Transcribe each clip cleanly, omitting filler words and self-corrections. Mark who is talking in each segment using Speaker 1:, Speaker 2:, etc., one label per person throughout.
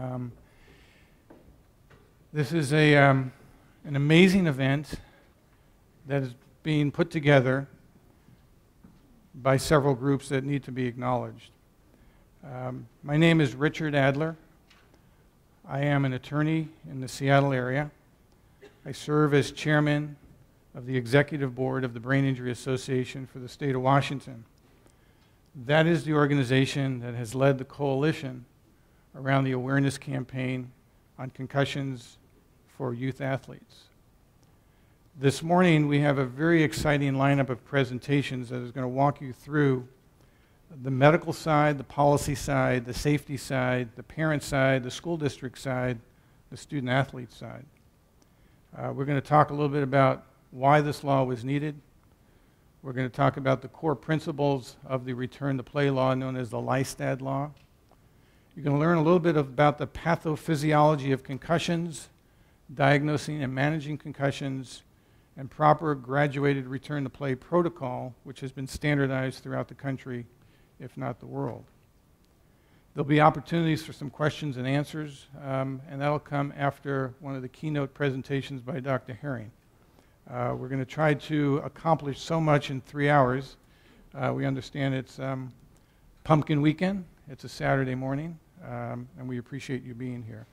Speaker 1: Um, this is an amazing event that is being put together by several groups that need to be acknowledged. My name is Richard Adler. I am an attorney in the Seattle area. I serve as chairman of the executive board of the Brain Injury Association for the state of Washington. That is the organization that has led the coalition around the awareness campaign on concussions for youth athletes. This morning we have a very exciting lineup of presentations that is going to walk you through the medical side, the policy side, the safety side, the parent side, the school district side, the student athlete side. We're going to talk a little bit about why this law was needed. We're going to talk about the core principles of the return to play law known as the LISTAD law. You're going to learn a little bit about the pathophysiology of concussions, diagnosing and managing concussions, and proper graduated return to play protocol, which has been standardized throughout the country, if not the world. There'll be opportunities for some questions and answers, and that'll come after one of the keynote presentations by Dr. Herring. We're going to try to accomplish so much in 3 hours. We understand it's pumpkin weekend. It's a Saturday morning, and we appreciate you being here.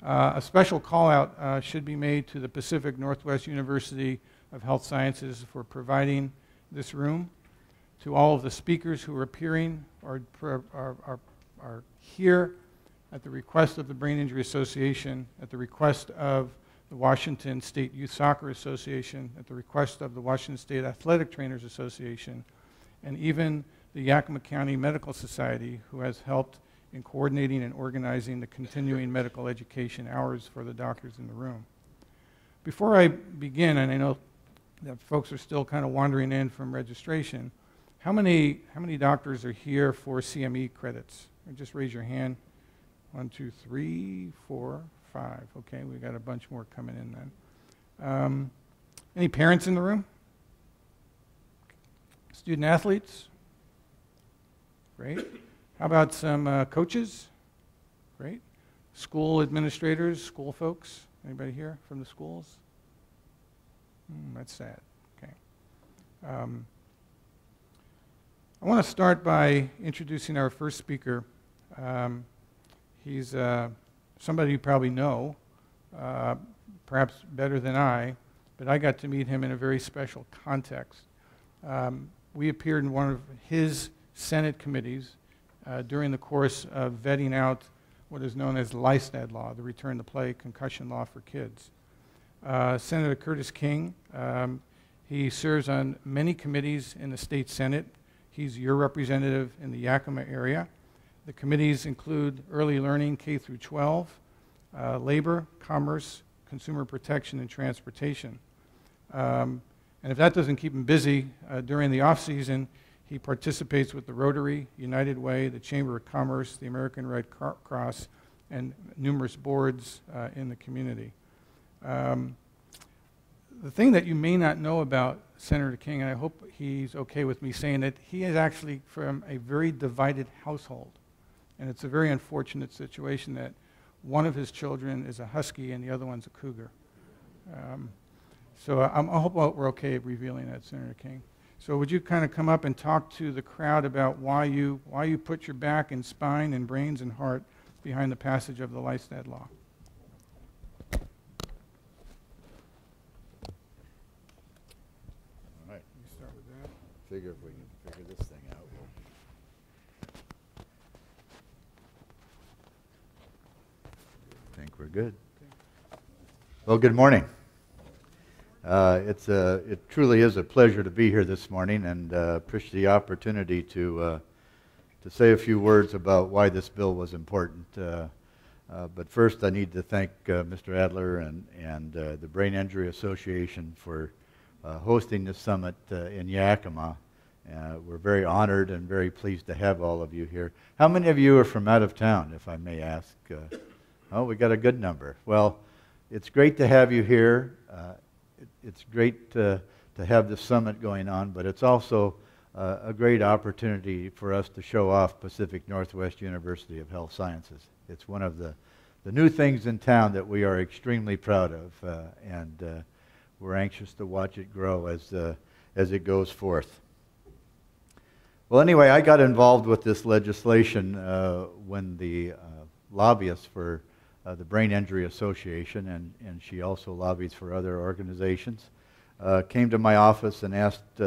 Speaker 1: A special call out should be made to the Pacific Northwest University of Health Sciences for providing this room, to all of the speakers who are appearing or are here at the request of the Brain Injury Association, at the request of the Washington State Youth Soccer Association, at the request of the Washington State Athletic Trainers Association, and even the Yakima County Medical Society, who has helped in coordinating and organizing the continuing medical education hours for the doctors in the room. Before I begin, and I know that folks are still kind of wandering in from registration, how many doctors are here for CME credits? Just raise your hand. 1, 2, 3, 4, 5. Okay, we got a bunch more coming in then. Any parents in the room? Student athletes? Great. How about some coaches? Great. School administrators, school folks? Anybody here from the schools? That's sad. Okay. I want to start by introducing our first speaker. He's somebody you probably know, perhaps better than I, but I got to meet him in a very special context. We appeared in one of his Senate committees during the course of vetting out what is known as the LISTAD law, the return to play concussion law for kids. Senator Curtis King, he serves on many committees in the state Senate. He's your representative in the Yakima area. The committees include early learning, K through 12, labor, commerce, consumer protection, and transportation. And if that doesn't keep him busy during the off season, he participates with the Rotary, United Way, the Chamber of Commerce, the American Red Cross, and numerous boards in the community. The thing that you may not know about Senator King, and I hope he's okay with me saying it, he is actually from a very divided household. And it's a very unfortunate situation that one of his children is a husky and the other one's a cougar. So I hope we're okay revealing that, Senator King. So would you kind of come up and talk to the crowd about why you put your back and spine and brains and heart behind the passage of the LISTAD law?
Speaker 2: All right.
Speaker 1: You start with that.
Speaker 2: Figure if we can figure this thing out. I think we're good.
Speaker 1: Okay.
Speaker 2: Well, good morning. It truly is a pleasure to be here this morning, and appreciate the opportunity to say a few words about why this bill was important. But first, I need to thank Mr. Adler and the Brain Injury Association for hosting this summit in Yakima. We're very honored and very pleased to have all of you here. How many of you are from out of town, if I may ask? Oh, we got a good number. Well, it's great to have you here. It's great to have this summit going on, but it's also a great opportunity for us to show off Pacific Northwest University of Health Sciences. It's one of the new things in town that we are extremely proud of, and we're anxious to watch it grow as it goes forth. Well, anyway, I got involved with this legislation when the lobbyist for the Brain Injury Association, and she also lobbies for other organizations, came to my office and asked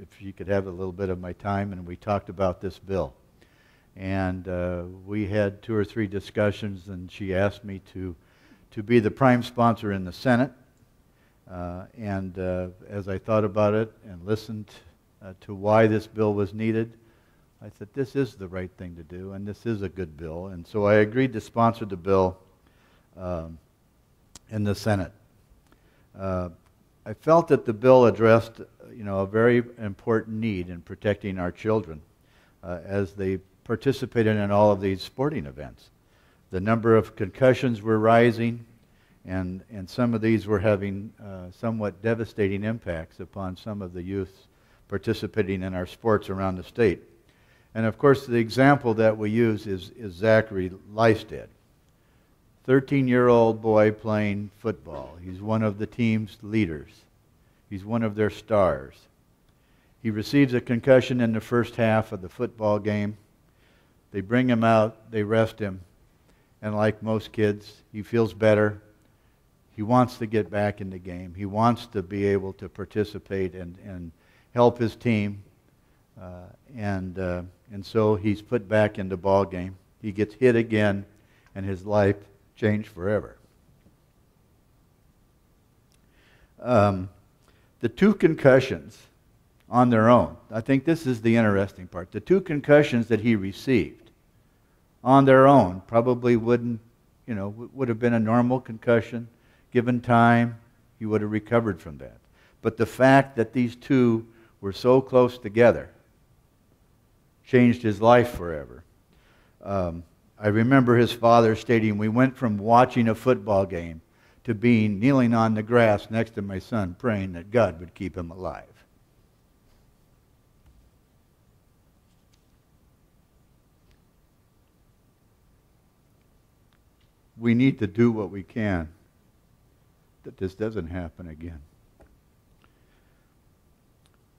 Speaker 2: if she could have a little bit of my time, and we talked about this bill. And we had 2 or 3 discussions, and she asked me to be the prime sponsor in the Senate. And as I thought about it and listened to why this bill was needed, I said, this is the right thing to do, and this is a good bill. And so I agreed to sponsor the bill in the Senate. I felt that the bill addressed, a very important need in protecting our children as they participated in all of these sporting events. The number of concussions were rising, and some of these were having somewhat devastating impacts upon some of the youth participating in our sports around the state. And of course, the example that we use is Zachary Leisted. 13-year-old boy playing football. He's one of the team's leaders. He's one of their stars. He receives a concussion in the first half of the football game. They bring him out, they rest him, and like most kids, he feels better. He wants to get back in the game. He wants to be able to participate and help his team. And so he's put back in the ball game. He gets hit again, and his life changed forever. The 2 concussions on their own, I think this is the interesting part. The 2 concussions that he received on their own probably would have been a normal concussion. Given time, he would have recovered from that. But the fact that these 2 were so close together changed his life forever. I remember his father stating, we went from watching a football game to kneeling on the grass next to my son, praying that God would keep him alive. We need to do what we can that this doesn't happen again.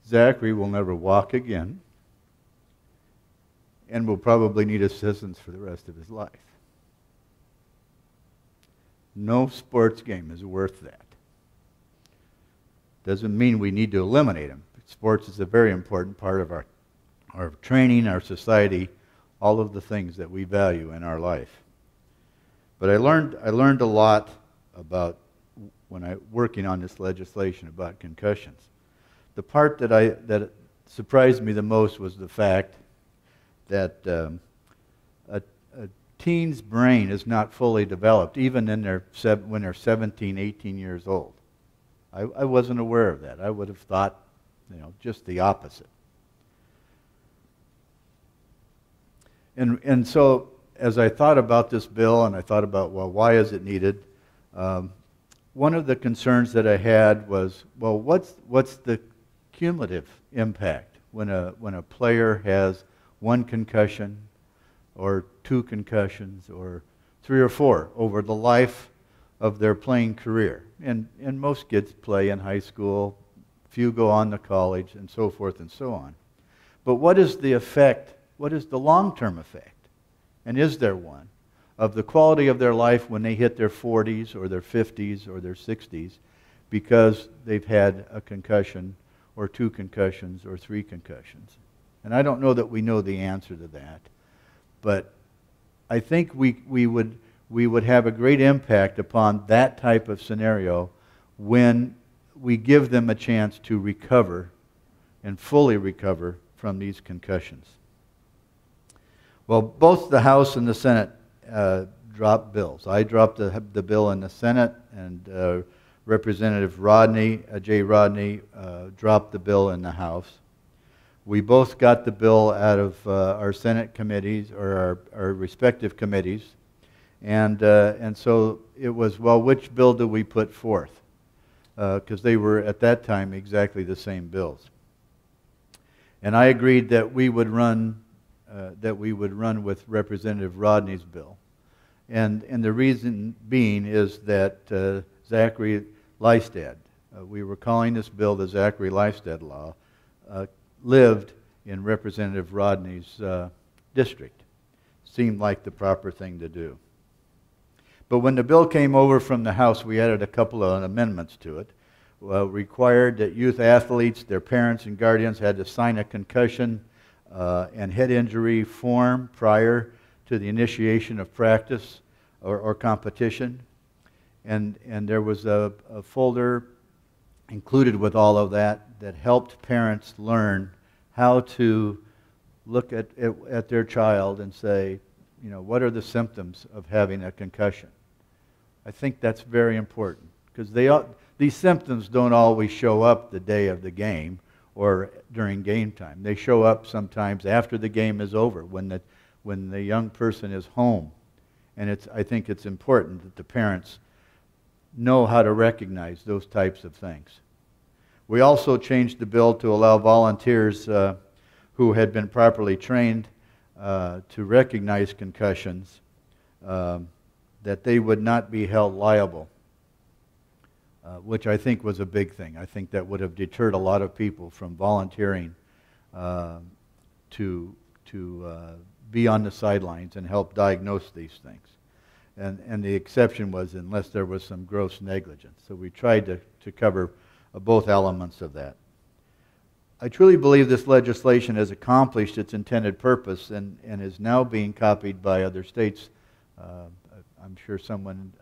Speaker 2: Zachary will never walk again and will probably need assistance for the rest of his life. No sports game is worth that. Doesn't mean we need to eliminate them. Sports is a very important part of our training, our society, all of the things that we value in our life. But I learned a lot about working on this legislation about concussions. The part that surprised me the most was the fact that a teen's brain is not fully developed, even when they're 17, 18 years old. I wasn't aware of that. I would have thought, just the opposite. And so, as I thought about this bill, and I thought about, well, why is it needed? One of the concerns that I had was, well, what's the cumulative impact when a player has 1 concussion, or 2 concussions, or 3 or 4 over the life of their playing career. And most kids play in high school, few go on to college, and so forth and so on. But what is the effect, what is the long-term effect, and is there one, of the quality of their life when they hit their 40s or their 50s or their 60s because they've had a concussion or 2 concussions or 3 concussions? And I don't know that we know the answer to that. But I think we would have a great impact upon that type of scenario when we give them a chance to recover and fully recover from these concussions. Well, both the House and the Senate dropped bills. I dropped the bill in the Senate, and Representative Jay Rodney, dropped the bill in the House. We both got the bill out of our Senate committees, or our respective committees, and so it was, well, which bill do we put forth? Because they were, at that time, exactly the same bills. And I agreed that we would run with Representative Rodney's bill. And the reason being is that Zachary Lystad, we were calling this bill the Zachary Lystad Law, lived in Representative Rodney's district. Seemed like the proper thing to do. But when the bill came over from the House, we added a couple of amendments to it. Required that youth athletes, their parents and guardians had to sign a concussion and head injury form prior to the initiation of practice or competition. And there was a folder included with all of that helped parents learn how to look at their child and say, you know, what are the symptoms of having a concussion? I think that's very important because these symptoms don't always show up the day of the game or during game time. They show up sometimes after the game is over, when the young person is home. And I think it's important that the parents know how to recognize those types of things. We also changed the bill to allow volunteers who had been properly trained to recognize concussions, that they would not be held liable, which I think was a big thing. I think that would have deterred a lot of people from volunteering to be on the sidelines and help diagnose these things. And the exception was unless there was some gross negligence. So we tried to cover both elements of that. I truly believe this legislation has accomplished its intended purpose and is now being copied by other states. I'm sure someone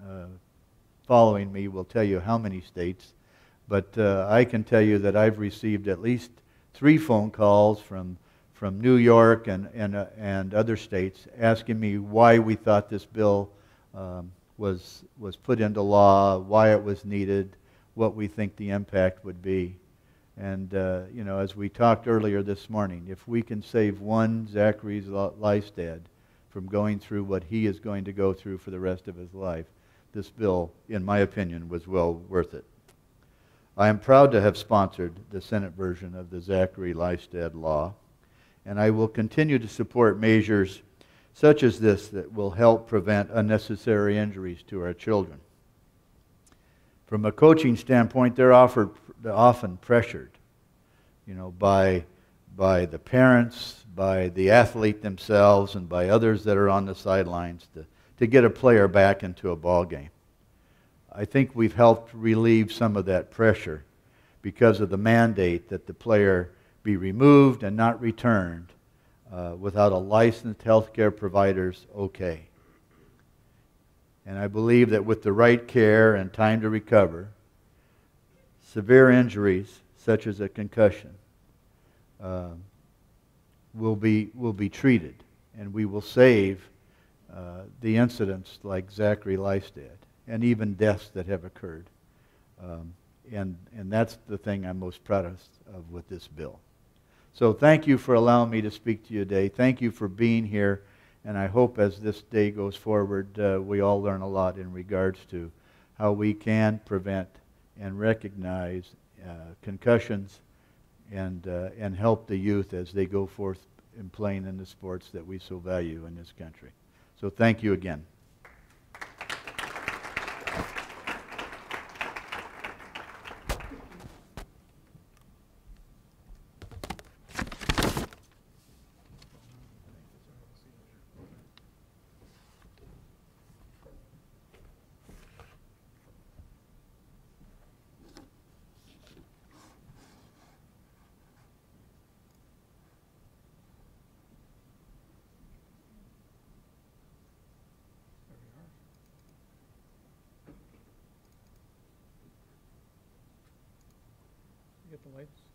Speaker 2: following me will tell you how many states, but I can tell you that I've received at least 3 phone calls from New York and other states asking me why we thought this bill was put into law, why it was needed, what we think the impact would be. And, you know, as we talked earlier this morning, if we can save one Zachary Lystad from going through what he is going to go through for the rest of his life, this bill, in my opinion, was well worth it. I am proud to have sponsored the Senate version of the Zachary Lystad Law, and I will continue to support measures such as this that will help prevent unnecessary injuries to our children. From a coaching standpoint, they're often pressured, you know, by the parents, by the athlete themselves, and by others that are on the sidelines to get a player back into a ball game. I think we've helped relieve some of that pressure because of the mandate that the player be removed and not returned without a licensed healthcare provider's okay. And I believe that with the right care and time to recover, severe injuries such as a concussion will be treated, and we will save the incidents like Zachary Lystad and even deaths that have occurred. And that's the thing I'm most proud of with this bill. So thank you for allowing me to speak to you today. Thank you for being here. And I hope as this day goes forward, we all learn a lot in regards to how we can prevent and recognize concussions and help the youth as they go forth in playing in the sports that we so value in this country. So thank you again.
Speaker 1: Get the lights.